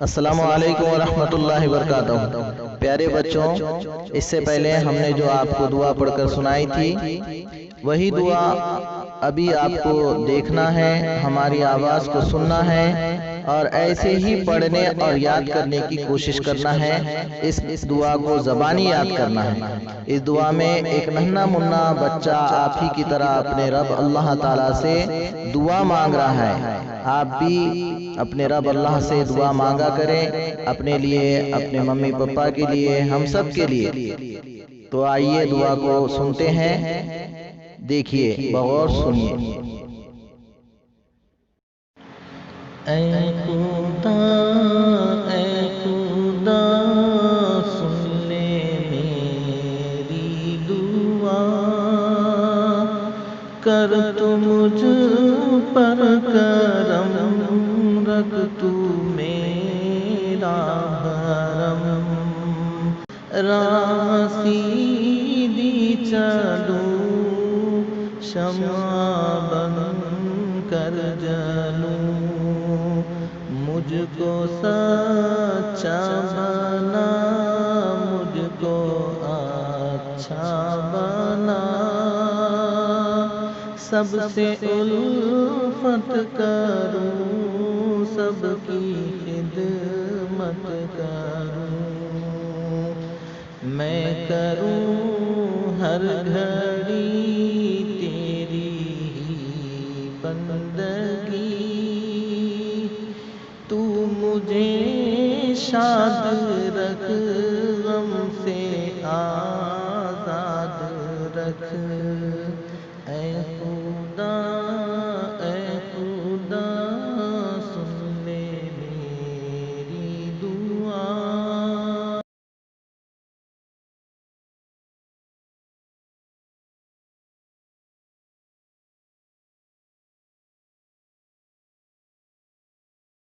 السلام علیکم ورحمۃ اللہ وبرکاتہ۔ پیارے بچوں، اس سے پہلے ہم نے جو آپ کو دعا پڑھ کر سنائی تھی وہی دعا ابھی آپ کو دیکھنا ہے، ہماری آواز کو سننا ہے اور ایسے ہی پڑھنے اور یاد کرنے کی کوشش کرنا ہے۔ اس دعا کو زبانی یاد کرنا ہے۔ اس دعا میں ایک ننھا منا بچہ آپ ہی کی طرح اپنے رب اللہ تعالیٰ سے دعا مانگ رہا ہے۔ آپ بھی اپنے رب اللہ سے دعا مانگا کریں، اپنے لیے، اپنے ممی پپا کے لیے، ہم سب کے لیے۔ تو آئیے دعا کو سنتے ہیں، دیکھیے، بغور سنیے۔ اے خدا، اے خدا، سن لے میری دعا، کر تو مجھ پر کرم، رکھ تو میرا بھرم، راہ سیدھی چلوں، شمع بن کر جلوں، مجھ کو سچا بنا، مجھ کو اچھا بنا، سب سے الفت کروں، سب کی خدمت کروں، میں کروں ہر گھڑی تیری ہی بندگی، تو مجھے شاد رکھ، غم سے آزاد رکھ، اے